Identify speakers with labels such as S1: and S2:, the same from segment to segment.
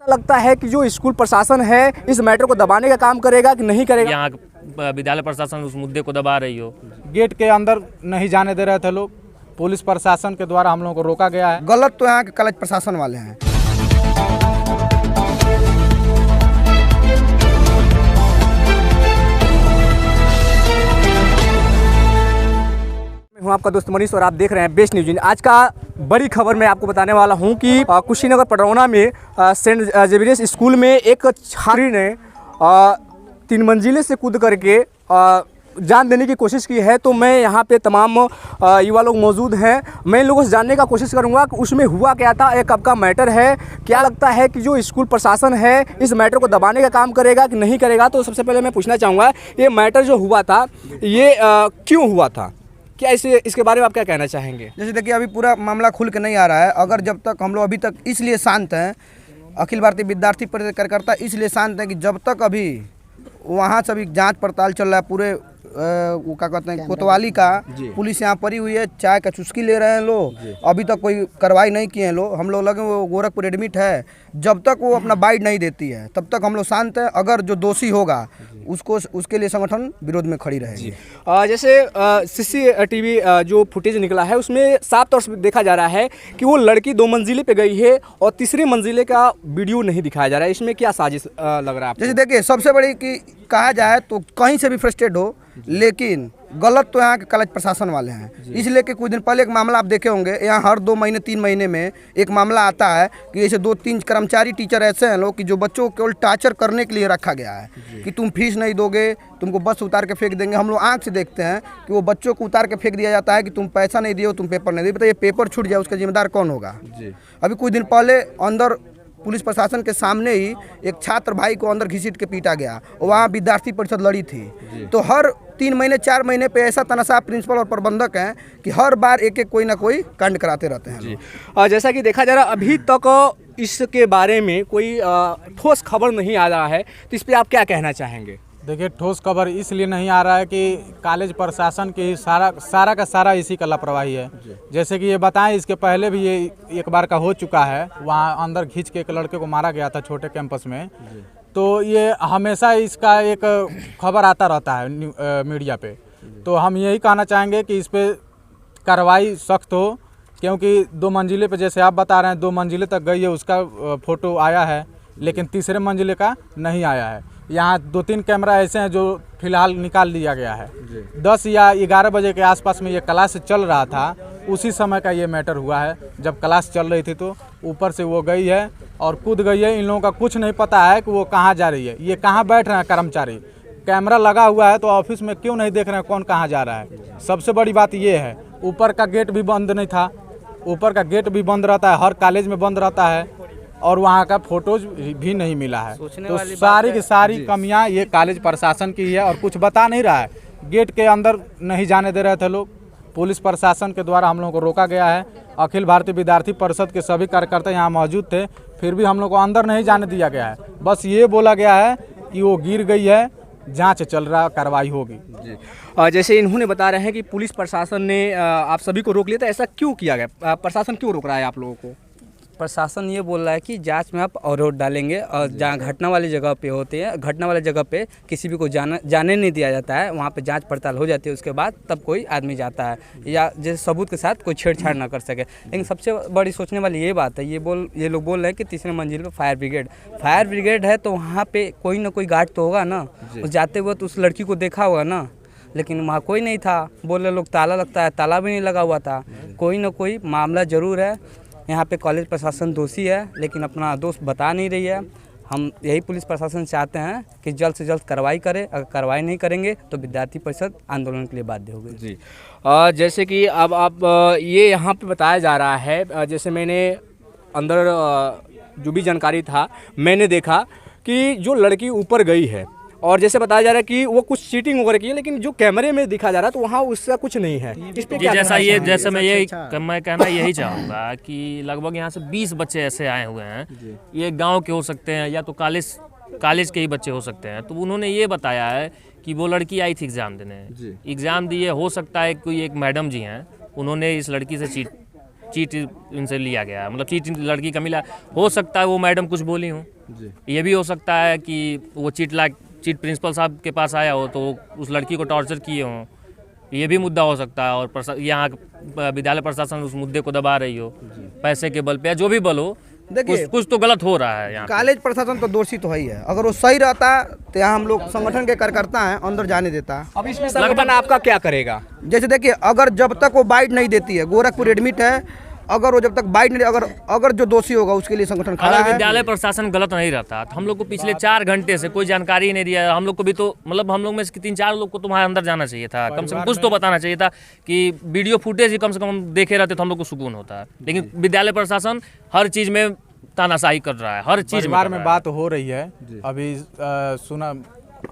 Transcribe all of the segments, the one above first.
S1: लगता है कि जो स्कूल प्रशासन है इस मैटर को दबाने का काम करेगा कि नहीं करेगा?
S2: यहाँ विद्यालय प्रशासन उस मुद्दे को दबा रही हो।
S3: गेट के अंदर नहीं जाने दे रहे थे लोग, पुलिस प्रशासन के द्वारा हम लोगों को रोका गया है।
S4: गलत तो यहाँ के कॉलेज प्रशासन वाले हैं।
S1: मैं हूं आपका दोस्त मनीष और आप देख रहे हैं बेस्ट न्यूज। आज का बड़ी खबर मैं आपको बताने वाला हूं कि कुशीनगर पडरौना में सेंट जेवियर्स स्कूल में एक छात्री ने 3 मंजिले से कूद करके जान देने की कोशिश की है। तो मैं यहाँ पे तमाम युवा लोग मौजूद हैं, मैं इन लोगों से जानने का कोशिश करूँगा कि उसमें हुआ क्या था, एक कब का मैटर है, क्या लगता है कि जो स्कूल प्रशासन है इस मैटर को दबाने का काम करेगा कि नहीं करेगा। तो सबसे पहले मैं पूछना चाहूँगा, ये मैटर जो हुआ था ये क्यों हुआ था, क्या इसके बारे में आप क्या कहना चाहेंगे?
S4: जैसे देखिए अभी पूरा मामला खुल के नहीं आ रहा है। अगर जब तक हम लोग अभी तक इसलिए शांत हैं, अखिल भारतीय विद्यार्थी परिषद कार्यकर्ता इसलिए शांत हैं कि जब तक अभी वहाँ से अभी जांच पड़ताल चल रहा है, पूरे वो क्या कहते हैं कोतवाली का, पुलिस यहाँ पड़ी हुई है, चाय का चुस्की ले रहे हैं लोग, अभी तक कोई कार्रवाई नहीं किए हैं लोग। हम लोग लगे वो गोरखपुर एडमिट है, जब तक वो अपना बाइट नहीं देती है तब तक हम लोग शांत हैं। अगर जो दोषी होगा उसको उसके लिए संगठन विरोध में खड़ी रहेगी।
S1: जैसे CCTV जो फुटेज निकला है उसमें साफ तौर से देखा जा रहा है कि वो लड़की 2 मंजिले पे गई है और तीसरे मंजिले का वीडियो नहीं दिखाया जा रहा है। इसमें क्या साजिश लग रहा है आपको?
S4: जैसे देखिए सबसे बड़ी कि कहा जाए तो कहीं से भी फ्रस्ट्रेट हो, लेकिन गलत तो यहाँ के कॉलेज प्रशासन वाले हैं। इसलिए कि कुछ दिन पहले एक मामला आप देखे होंगे, यहाँ हर 2 महीने 3 महीने में एक मामला आता है कि ऐसे 2-3 कर्मचारी टीचर ऐसे हैं लोग कि जो बच्चों को केवल टार्चर करने के लिए रखा गया है कि तुम फीस नहीं दोगे, तुमको बस उतार के फेंक देंगे। हम लोग आँख से देखते हैं कि वो बच्चों को उतार के फेंक दिया जाता है कि तुम पैसा नहीं दिए, तुम पेपर नहीं दिए। बताइए पेपर छूट जाए उसका जिम्मेदार कौन होगा? अभी कुछ दिन पहले अंदर पुलिस प्रशासन के सामने ही एक छात्र भाई को अंदर घसीट के पीटा गया, वहाँ विद्यार्थी परिषद लड़ी थी। तो हर 3 महीने 4 महीने पे ऐसा तनाशा प्रिंसिपल और प्रबंधक हैं कि हर बार एक कोई ना कोई कांड कराते रहते हैं।
S1: जैसा कि देखा जा रहा अभी तक इसके बारे में कोई ठोस खबर नहीं आ रहा है, तो इस पर आप क्या कहना चाहेंगे?
S3: देखिए ठोस खबर इसलिए नहीं आ रहा है कि कॉलेज प्रशासन की ही सारा का सारा इसी का लापरवाही है। जैसे कि ये बताएं, इसके पहले भी ये एक बार का हो चुका है, वहाँ अंदर खींच के एक लड़के को मारा गया था छोटे कैंपस में। तो ये हमेशा इसका एक खबर आता रहता है मीडिया पे। तो हम यही कहना चाहेंगे कि इस पर कार्रवाई सख्त हो, क्योंकि 2 मंजिले पे जैसे आप बता रहे हैं 2 मंजिले तक गई है, उसका फ़ोटो आया है, लेकिन तीसरे मंजिले का नहीं आया है। यहाँ 2-3 कैमरा ऐसे हैं जो फिलहाल निकाल लिया गया है। 10 या 11 बजे के आसपास में ये क्लास चल रहा था, उसी समय का ये मैटर हुआ है। जब क्लास चल रही थी तो ऊपर से वो गई है और कूद गई है। इन लोगों का कुछ नहीं पता है कि वो कहाँ जा रही है, ये कहाँ बैठ रहे हैं कर्मचारी। कैमरा लगा हुआ है तो ऑफिस में क्यों नहीं देख रहे हैं कौन कहाँ जा रहा है? सबसे बड़ी बात ये है, ऊपर का गेट भी बंद नहीं था, ऊपर का गेट भी बंद रहता है, हर कॉलेज में बंद रहता है, और वहाँ का फोटोज भी नहीं मिला है। तो सारी की सारी कमियाँ ये कॉलेज प्रशासन की है और कुछ बता नहीं रहा है। गेट के अंदर नहीं जाने दे रहे थे लोग, पुलिस प्रशासन के द्वारा हम लोगों को रोका गया है। अखिल भारतीय विद्यार्थी परिषद के सभी कार्यकर्ता यहाँ मौजूद थे, फिर भी हम लोग को अंदर नहीं जाने दिया गया है। बस ये बोला गया है कि वो गिर गई है, जांच चल रहा, कार्रवाई होगी।
S1: जैसे इन्होंने बता रहे हैं कि पुलिस प्रशासन ने आप सभी को रोक लिया, तो ऐसा क्यों किया गया? प्रशासन क्यों रोक रहा है आप लोगों को?
S5: प्रशासन ये बोल रहा है कि जांच में आप अवरोध डालेंगे, और जहाँ घटना वाली जगह पे होते हैं, घटना वाली जगह पे किसी भी को जाने नहीं दिया जाता है। वहाँ पे जांच पड़ताल हो जाती है, उसके बाद तब कोई आदमी जाता है, या जैसे सबूत के साथ कोई छेड़छाड़ ना कर सके। लेकिन सबसे बड़ी सोचने वाली ये बात है, ये लोग बोल रहे हैं कि तीसरे मंजिल पे फायर ब्रिगेड है, तो वहाँ पे कोई ना कोई गार्ड तो होगा ना। उस जाते हुए तो उस लड़की को देखा होगा ना, लेकिन वहाँ कोई नहीं था। बोले लोग ताला लगता है, ताला भी नहीं लगा हुआ था। कोई ना कोई मामला ज़रूर है। यहाँ पे कॉलेज प्रशासन दोषी है, लेकिन अपना दोष बता नहीं रही है। हम यही पुलिस प्रशासन चाहते हैं कि जल्द से जल्द कार्रवाई करे। अगर कार्रवाई नहीं करेंगे तो विद्यार्थी परिषद आंदोलन के लिए बाध्य होगी।
S1: जी जैसे कि अब आप ये यहाँ पे बताया जा रहा है, जैसे मैंने अंदर जो भी जानकारी था मैंने देखा कि जो लड़की ऊपर गई है, और जैसे बताया जा रहा है कि वो कुछ चीटिंग वगैरह की है, लेकिन जो कैमरे में दिखा जा रहा है तो वहाँ उसका कुछ नहीं है। इस पे
S2: जैसे मैं कहना यही चाहूँगा कि लगभग यहाँ से 20 बच्चे ऐसे आए हुए हैं, ये गांव के हो सकते हैं या तो कॉलेज के ही बच्चे हो सकते हैं। तो उन्होंने ये बताया है कि वो लड़की आई थी एग्ज़ाम देने, एग्ज़ाम दिए, हो सकता है कोई एक मैडम जी हैं, उन्होंने इस लड़की से चीट इनसे लिया गया है, मतलब चीट लड़की का मिला। हो सकता है वो मैडम कुछ बोली हो, ये भी हो सकता है कि वो चीट प्रिंसिपल साहब के पास आया हो तो उस लड़की को टॉर्चर किए हों, ये भी मुद्दा हो सकता है। और यहाँ विद्यालय प्रशासन उस मुद्दे को दबा रही हो पैसे के बल पे, या जो भी बल हो,
S4: देखिए
S2: कुछ तो गलत हो रहा है यहाँ।
S4: कॉलेज प्रशासन तो दोषी तो है ही है। अगर वो सही रहता तो यहाँ हम लोग संगठन के कार्यकर्ता हैं, अंदर जाने देता।
S1: अब इसमें संगठन आपका क्या करेगा?
S4: जैसे देखिए, अगर जब तक वो बाइट नहीं देती है, गोरखपुर एडमिट है, अगर वो जब तक बाइट नहीं, अगर जो दोषी होगा उसके लिए संगठन खड़ा
S2: अगर
S4: है।
S2: विद्यालय प्रशासन गलत नहीं रहता तो हम लोग को पिछले 4 घंटे से कोई जानकारी नहीं दिया। हम लोग को भी तो मतलब हम लोग में से 3-4 लोग को तो वहाँ अंदर जाना चाहिए था, कम से कम कुछ तो बताना चाहिए था कि वीडियो फुटेज ही कम से कम हम देखे रहते तो हम लोग को सुकून होता है। लेकिन विद्यालय प्रशासन हर चीज़ में तानाशाही कर रहा है, हर चीज़
S3: परिवार में बात हो रही है। अभी सुना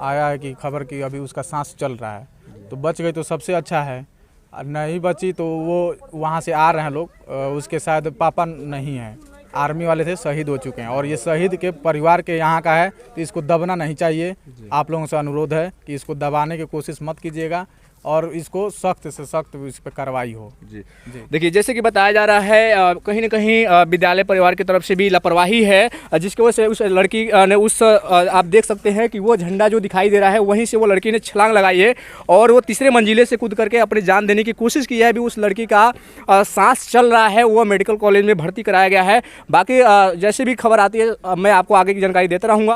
S3: आया है कि खबर की अभी उसका सांस चल रहा है, तो बच गई तो सबसे अच्छा है, नहीं बची तो वो वहाँ से आ रहे हैं लोग, उसके शायद पापा नहीं हैं, आर्मी वाले थे, शहीद हो चुके हैं। और ये शहीद के परिवार के यहाँ का है, तो इसको दबना नहीं चाहिए। आप लोगों से अनुरोध है कि इसको दबाने की कोशिश मत कीजिएगा और इसको सख्त से सख्त इस पर कार्रवाई हो।
S1: जी देखिए, जैसे कि बताया जा रहा है कहीं ना कहीं विद्यालय परिवार की तरफ से भी लापरवाही है, जिसकी वजह से उस लड़की ने आप देख सकते हैं कि वो झंडा जो दिखाई दे रहा है वहीं से वो लड़की ने छलांग लगाई है और वो तीसरे मंजिले से कूद करके अपनी जान देने की कोशिश की है। अभी उस लड़की का सांस चल रहा है, वो मेडिकल कॉलेज में भर्ती कराया गया है। बाकी जैसे भी खबर आती है मैं आपको आगे की जानकारी देता रहूँगा।